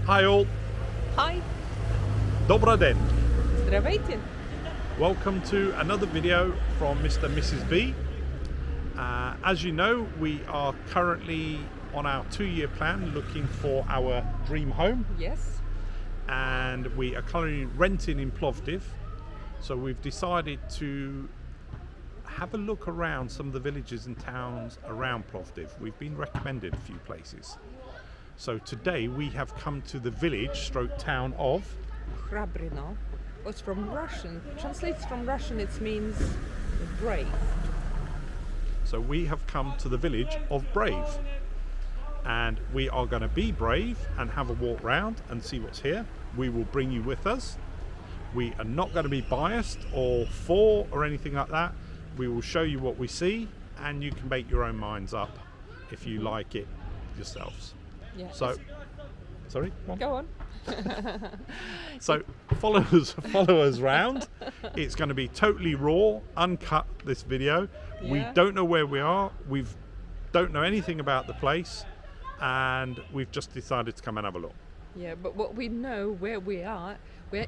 Hi all. Hi. Добрый день. Здравейте. Welcome to another video from Mr. and Mrs. B. As you know, we are currently on our 2-year plan looking for our dream home. Yes. And we are currently renting in Plovdiv. So we've decided to have a look around some of the villages and towns around Plovdiv. We've been recommended a few places. So today we have come to the village stroke town of Hrabrino. It's from Russian. Translates from Russian, it means brave. So we have come to the village of Brave, and we are going to be brave and have a walk round and see what's here. We will bring you with us. We are not going to be biased or for or anything like that. We will show you what we see, and you can make your own minds up if you like it yourselves. Yeah. So, sorry? Go on. So follow us round. It's going to be totally raw, uncut, this video. Yeah. We don't know where we are. We don't know anything about the place, and we've just decided to come and have a look. Yeah, but what we know where we're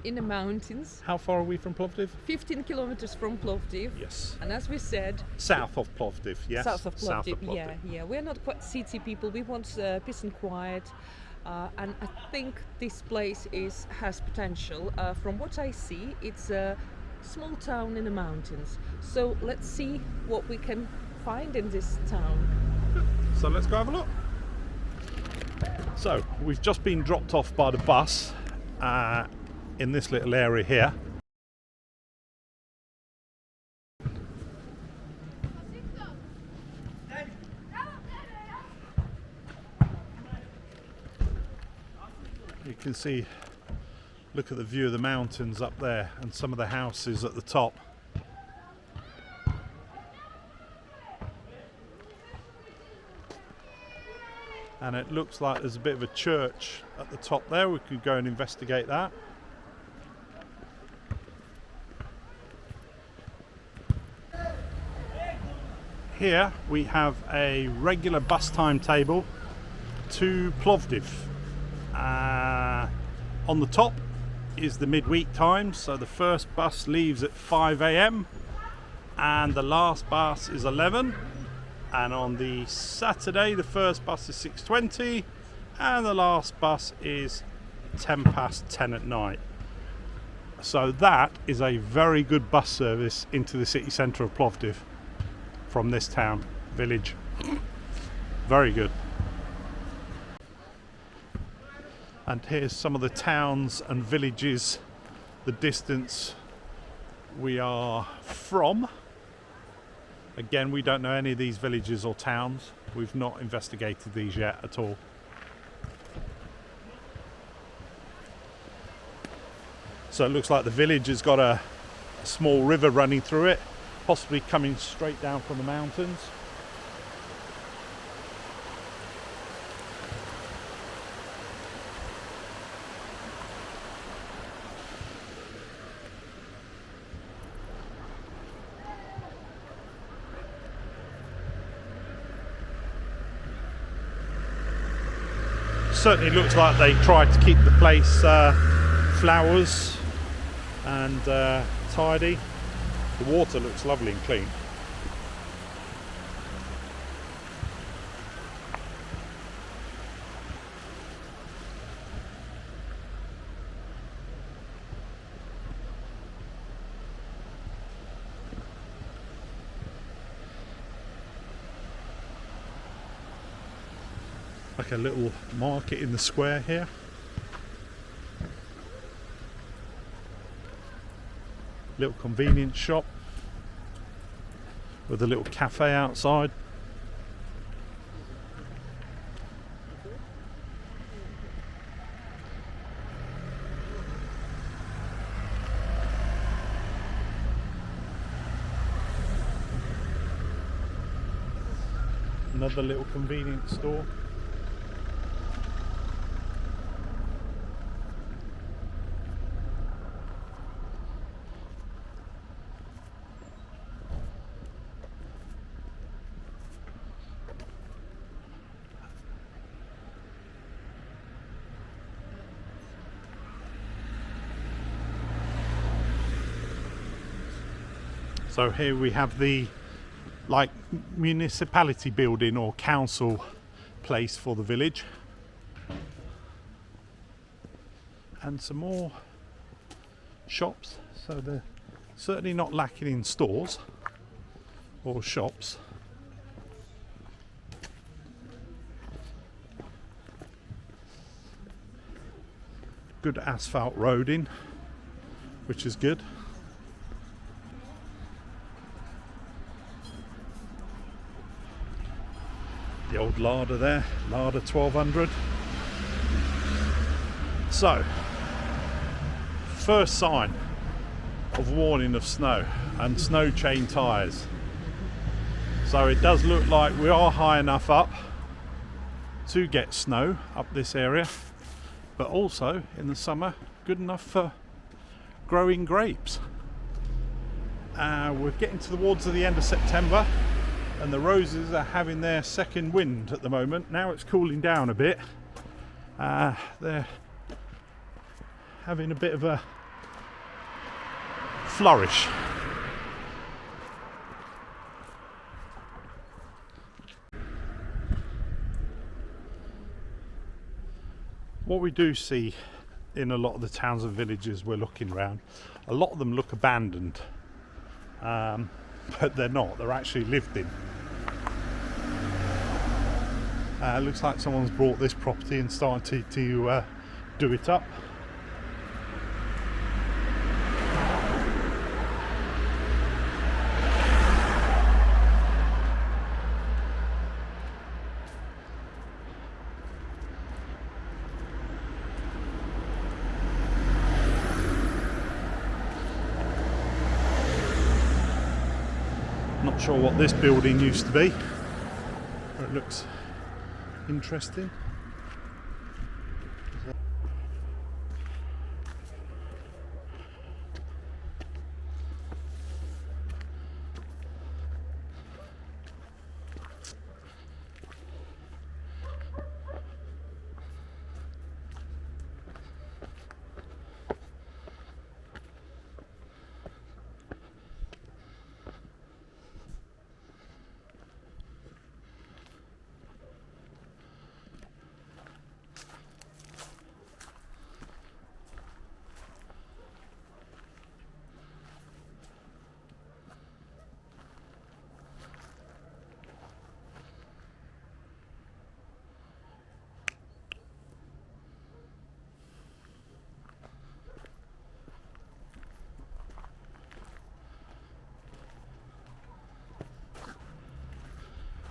in the mountains. How far are we from Plovdiv? 15 kilometers from Plovdiv. Yes. And as we said, South of Plovdiv, yes. South of Plovdiv. Plovdiv. Yeah. We're not quite city people. We want peace and quiet. And I think this place has potential. From what I see, it's a small town in the mountains. So let's see what we can find in this town. So let's go have a look. So we've just been dropped off by the bus in this little area here. You can see, look at the view of the mountains up there and some of the houses at the top. And it looks like there's a bit of a church at the top there. We could go and investigate that. Here we have a regular bus timetable to Plovdiv. On the top is the midweek time, so the first bus leaves at 5 a.m. and the last bus is 11. And on the Saturday, the first bus is 6:20 and the last bus is 10 past 10 at night. So that is a very good bus service into the city centre of Plovdiv from this town, village. Very good. And here's some of the towns and villages, the distance we are from. Again, we don't know any of these villages or towns. We've not investigated these yet at all. So it looks like the village has got a small river running through it, possibly coming straight down from the mountains. Certainly looks like they tried to keep the place flowers and tidy. The water looks lovely and clean. Like a little market in the square here. Little convenience shop with a little cafe outside. Another little convenience store. So here we have the like municipality building or council place for the village, and some more shops. So they're certainly not lacking in stores or shops. Good asphalt roading, which is good. The old larder there, larder 1200. So, first sign of warning of snow and snow chain tyres. So it does look like we are high enough up to get snow up this area, but also in the summer good enough for growing grapes. We're getting towards the end of September, and the roses are having their second wind at the moment. Now it's cooling down a bit. They're having a bit of a flourish. What we do see in a lot of the towns and villages we're looking around, a lot of them look abandoned, but they're not. They're actually lived in. Looks like someone's bought this property and started to do it up. Not sure what this building used to be, but it looks interesting.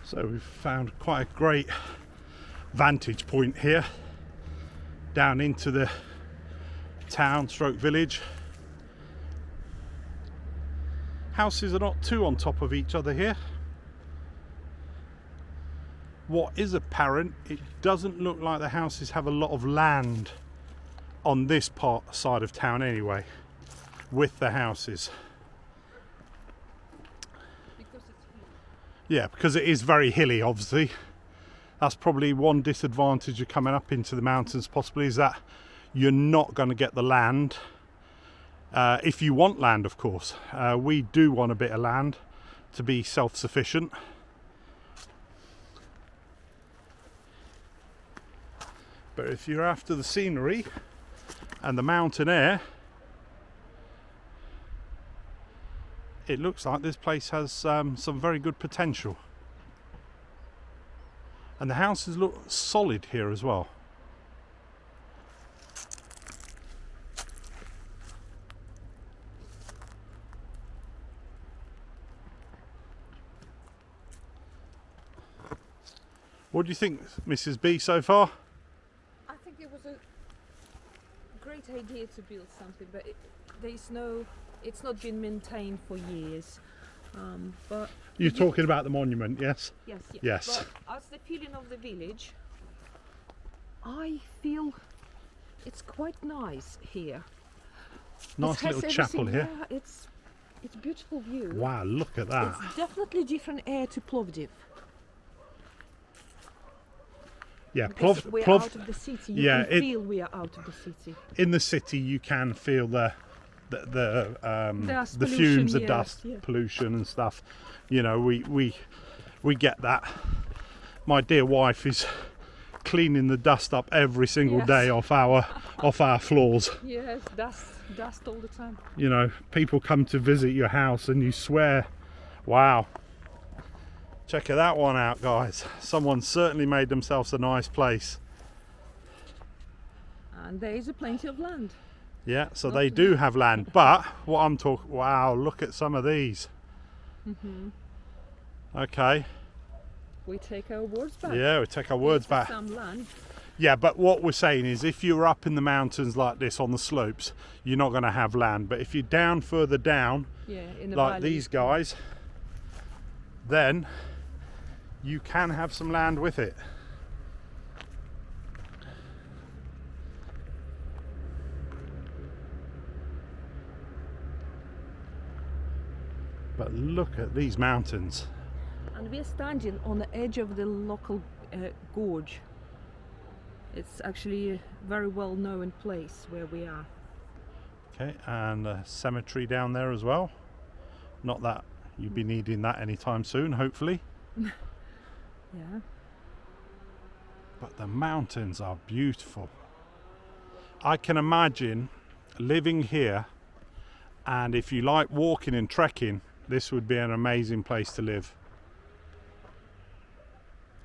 So we've found quite a great vantage point here, down into the town stroke village. Houses are not too on top of each other here. What is apparent, it doesn't look like the houses have a lot of land on this side of town anyway, with the houses. Yeah, because it is very hilly, obviously. That's probably one disadvantage of coming up into the mountains, possibly, is that you're not going to get the land. If you want land, of course. We do want a bit of land to be self-sufficient. But if you're after the scenery and the mountain air, it looks like this place has some very good potential. And the houses look solid here as well. What do you think, Mrs. B, so far? I think it was a great idea to build something, but it's not been maintained for years. But you're talking about the monument, yes? Yes. But as the feeling of the village, I feel it's quite nice here. Nice little chapel here. Yeah, it's a beautiful view. Wow, look at that. It's definitely different air to Plovdiv. Yeah, we're out of the city. You can feel we are out of the city. In the city, you can feel the Dust the pollution, fumes, the yes, dust yeah. pollution and stuff. You know, we get that. My dear wife is cleaning the dust up every single Yes. day off our floors. Yes, dust all the time. You know, people come to visit your house and you swear, wow, check that one out, guys. Someone certainly made themselves a nice place. And there is a plenty of land. Yeah, so they do have land, but what I'm talking, wow, look at some of these. Okay. We take our words back. Yeah, we take our words It's back. Some land. Yeah, but what we're saying is if you're up in the mountains like this on the slopes, you're not going to have land. But if you're down further down, Yeah, in the like valley. these guys, then you can have some land with it. But look at these mountains. And we're standing on the edge of the local gorge. It's actually a very well known place where we are. Okay, and a cemetery down there as well. Not that you'll be needing that anytime soon, hopefully. Yeah. But the mountains are beautiful. I can imagine living here, and if you like walking and trekking, this would be an amazing place to live.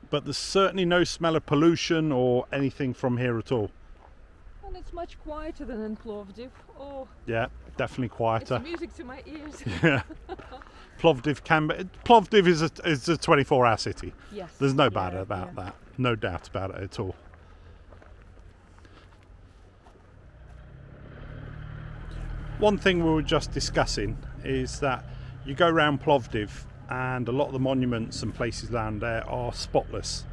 But there's certainly no smell of pollution or anything from here at all. And it's much quieter than in Plovdiv. Oh, Yeah, definitely quieter. it's music to my ears. Yeah. Plovdiv is a 24-hour city. Yes. There's no yeah, doubt about yeah. that. No doubt about it at all. One thing we were just discussing is that you go around Plovdiv and a lot of the monuments and places around there are spotless.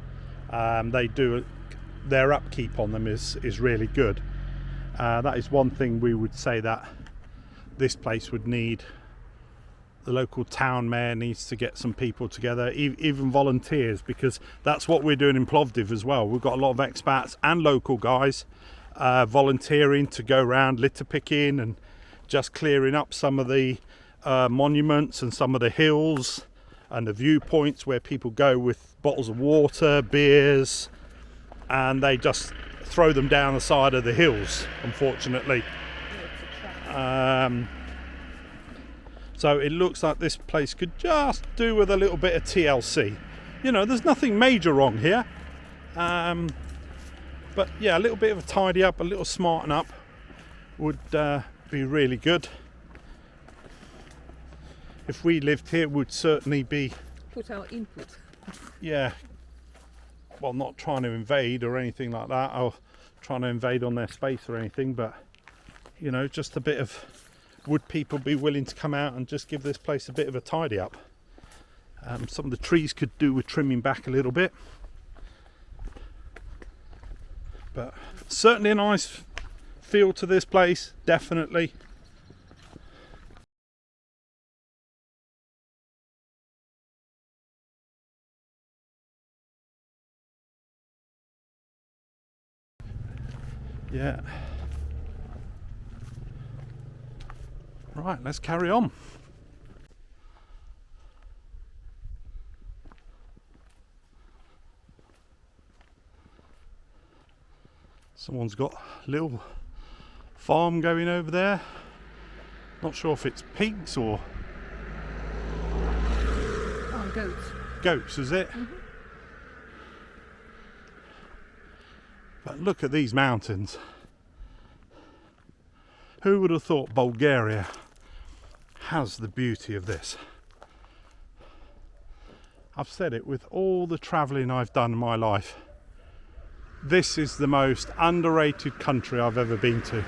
Their upkeep on them is really good. That is one thing we would say that this place would need. The local town mayor needs to get some people together, even volunteers, because that's what we're doing in Plovdiv as well. We've got a lot of expats and local guys volunteering to go around litter picking and just clearing up some of the monuments and some of the hills and the viewpoints where people go with bottles of water, beers, and they just throw them down the side of the hills, unfortunately. So it looks like this place could just do with a little bit of TLC. You know, there's nothing major wrong here. But yeah, a little bit of a tidy up, a little smarten up would be really good. If we lived here, it would certainly be... Put our input. Yeah, well, not trying to invade or anything like that, or trying to invade on their space or anything, but, you know, just a bit of... Would people be willing to come out and just give this place a bit of a tidy up? Some of the trees could do with trimming back a little bit. But certainly a nice feel to this place, definitely. Yeah. Right, let's carry on. Someone's got a little farm going over there. Not sure if it's pigs or Goats. goats, is it? But look at these mountains. Who would have thought Bulgaria has the beauty of this? I've said it, with all the travelling I've done in my life, this is the most underrated country I've ever been to.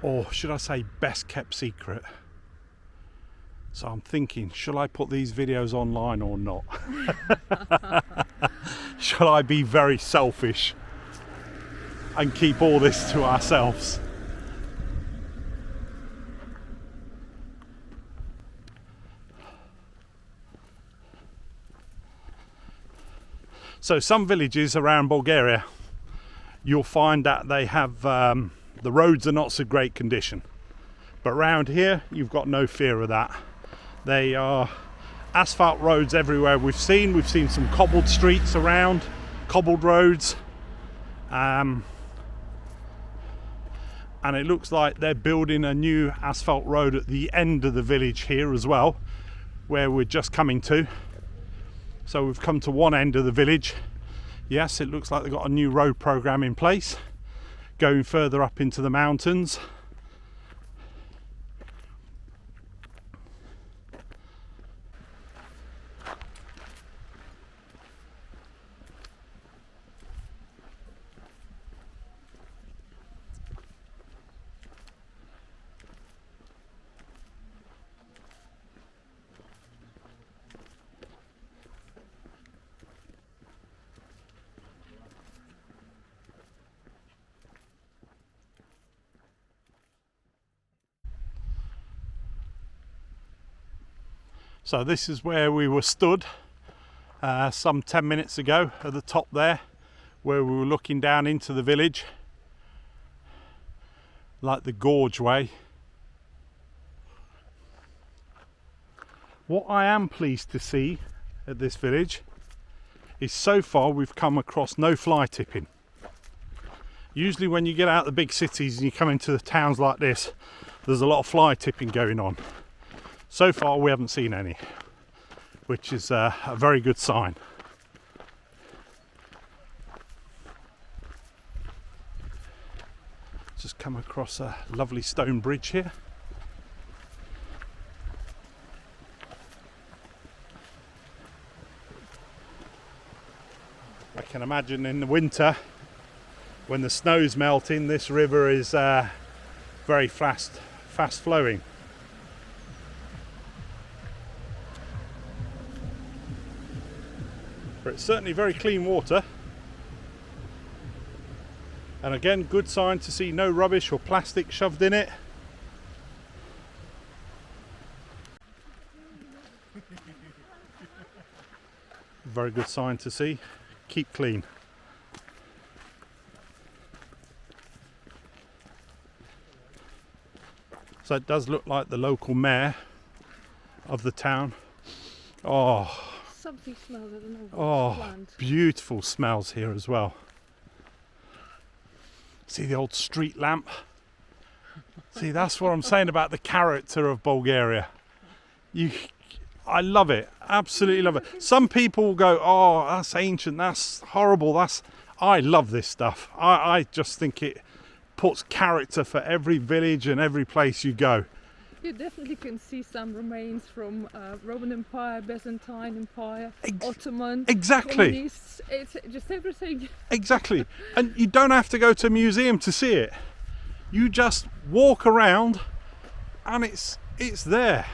Or should I say best kept secret? So I'm thinking, shall I put these videos online or not? Shall I be very selfish and keep all this to ourselves? So some villages around Bulgaria, you'll find that they have The roads are not so great condition, but around here you've got no fear of that. They are asphalt roads everywhere. We've seen some cobbled streets around, cobbled roads, and it looks like they're building a new asphalt road at the end of the village here as well, where we're just coming to. So we've come to one end of the village. Yes, it looks like they've got a new road program in place going further up into the mountains. So this is where we were stood some 10 minutes ago, at the top there, where we were looking down into the village, like the gorge way. What I am pleased to see at this village is so far we've come across no fly tipping. Usually when you get out of the big cities and you come into the towns like this, there's a lot of fly tipping going on. So far we haven't seen any, which is a very good sign. Just come across a lovely stone bridge here. I can imagine in the winter when the snow's melting, this river is very fast flowing. But it's certainly very clean water, and again, good sign to see no rubbish or plastic shoved in it. Very good sign to see. Keep clean. So it does look like the local mayor of the town. Oh, Something smells, I don't know what plant. Beautiful smells here as well. See the old street lamp? See, that's what I'm saying about the character of Bulgaria. I love it, absolutely love it. Some people go, oh, that's ancient, that's horrible, I love this stuff. I just think it puts character for every village and every place you go. You definitely can see some remains from Roman Empire, Byzantine Empire, Ottoman, exactly. Communists. It's just everything. Exactly. And you don't have to go to a museum to see it. You just walk around and it's there.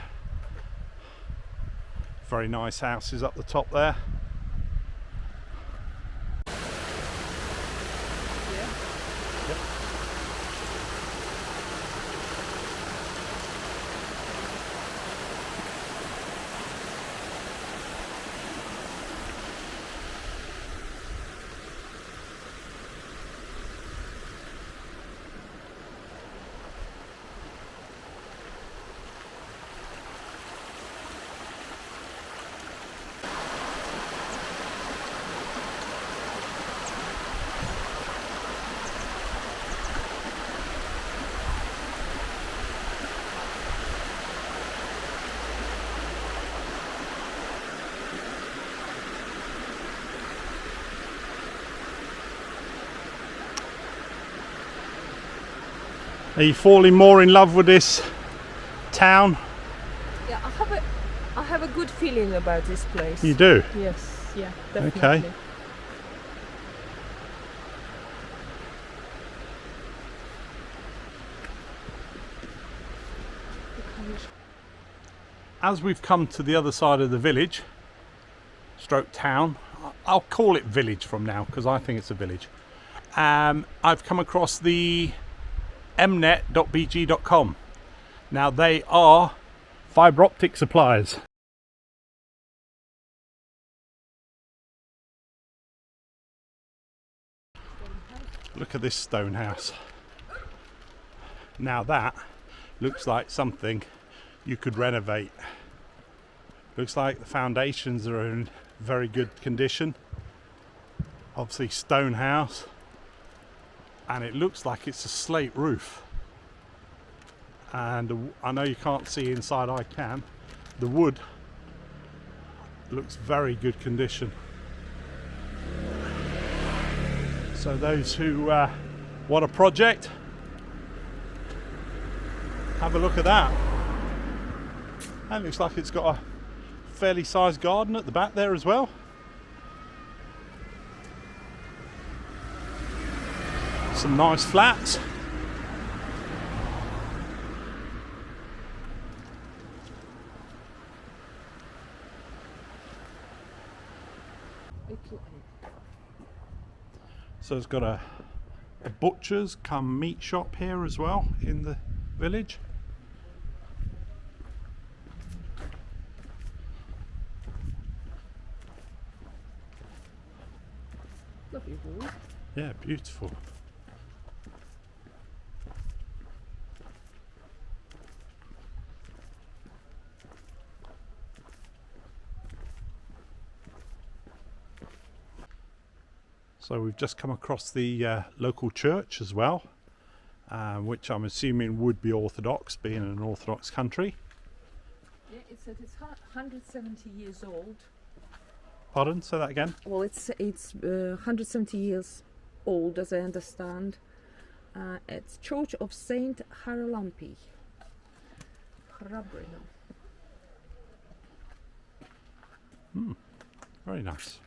Very nice houses up the top there. Are you falling more in love with this town? Yeah, I have a good feeling about this place. You do? Yes, yeah, definitely. Okay. As we've come to the other side of the village, stroke town, I'll call it village from now because I think it's a village. I've come across the mnet.bg.com. Now they are fibre optic suppliers. Look at this stone house. Now that looks like something you could renovate. Looks like the foundations are in very good condition. Obviously stone house, and it looks like it's a slate roof. And I know you can't see inside, I can. The wood looks very good condition. So those who want a project, have a look at that. And it looks like it's got a fairly sized garden at the back there as well. Some nice flats. So it's got a butcher's come meat shop here as well in the village. Lovely wall. Yeah, beautiful. So we've just come across the local church as well, which I'm assuming would be Orthodox, being an Orthodox country. Yeah, it said it's 170 years old. Pardon? Say that again? Well, it's 170 years old, as I understand. It's Church of St Hrabrino. Hrabrino. Very nice.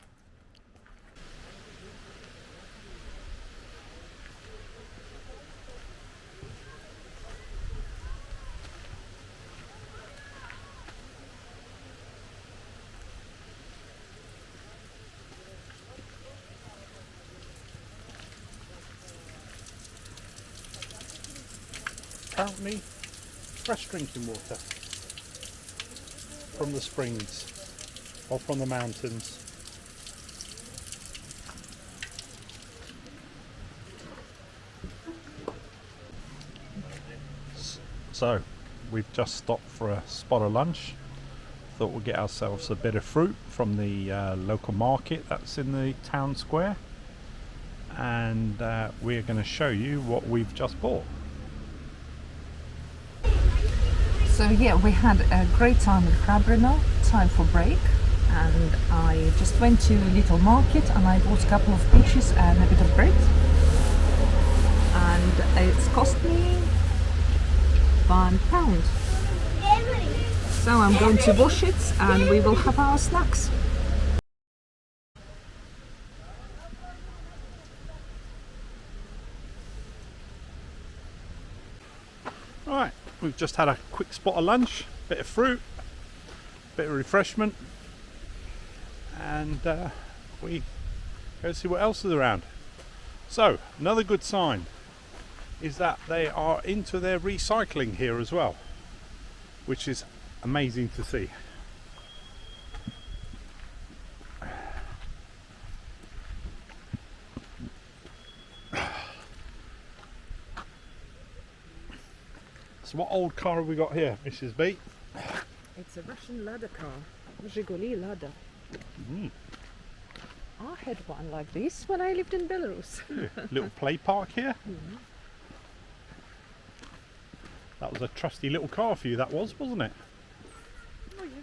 Apparently fresh drinking water from the springs or from the mountains. So we've just stopped for a spot of lunch. Thought we'd get ourselves a bit of fruit from the local market that's in the town square, and we're going to show you what we've just bought. So yeah, we had a great time in Hrabrino, time for break, and I just went to a little market and I bought a couple of peaches and a bit of bread, and it's cost me £1. So I'm going to wash it and we will have our snacks. Right, we've just had a quick spot of lunch, bit of fruit, bit of refreshment, and we go see what else is around. So another good sign is that they are into their recycling here as well, which is amazing to see. So what old car have we got here, Mrs. B? It's a Russian Lada car, Zhiguli Lada. I had one like this when I lived in Belarus. Little play park here. That was a trusty little car for you, that was, wasn't it? Oh yeah.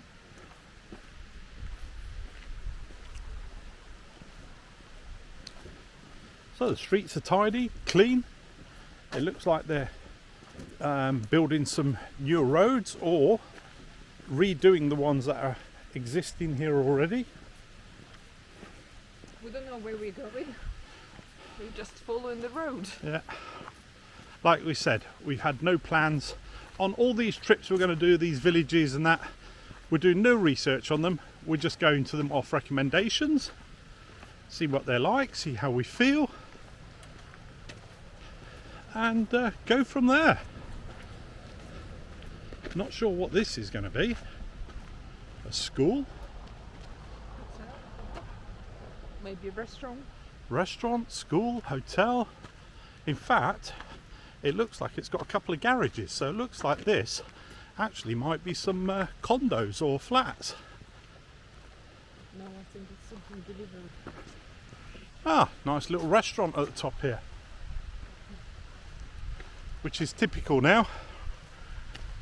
So the streets are tidy, clean. It looks like they're building some new roads or redoing the ones that are existing here already. We don't know where we're going. We're just following the road. Yeah. Like we said, we've had no plans on all these trips we're going to do, these villages and that. We're doing no research on them. We're just going to them off recommendations, see what they're like, see how we feel, and go from there. Not sure what this is going to be. A school? Maybe a restaurant. Restaurant, school, hotel. In fact, it looks like it's got a couple of garages, so it looks like this actually might be some condos or flats. No, I think it's something delivered. Ah, nice little restaurant at the top here, which is typical now.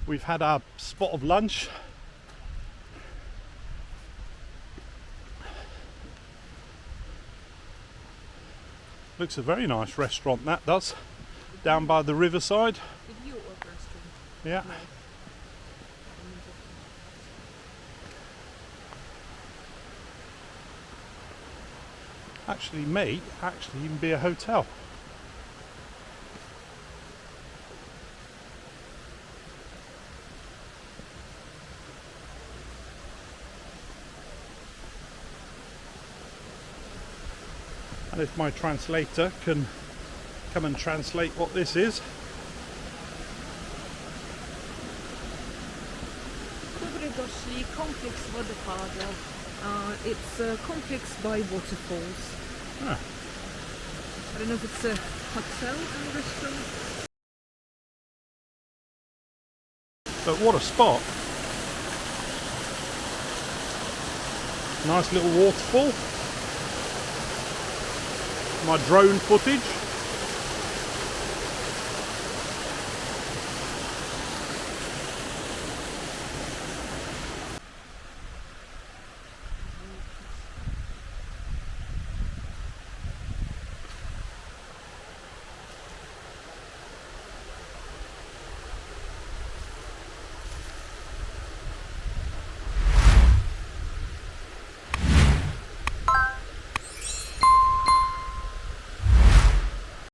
We've had our spot of lunch. Looks a very nice restaurant, that does, down by the riverside. Did you order a restaurant? Yeah. No. Actually may actually even be a hotel. And if my translator can come and translate what this is. Dobrodošli complex vodopáda. It's a complex by waterfalls. Ah. I don't know if it's a hotel and restaurant. But what a spot. Nice little waterfall. My drone footage.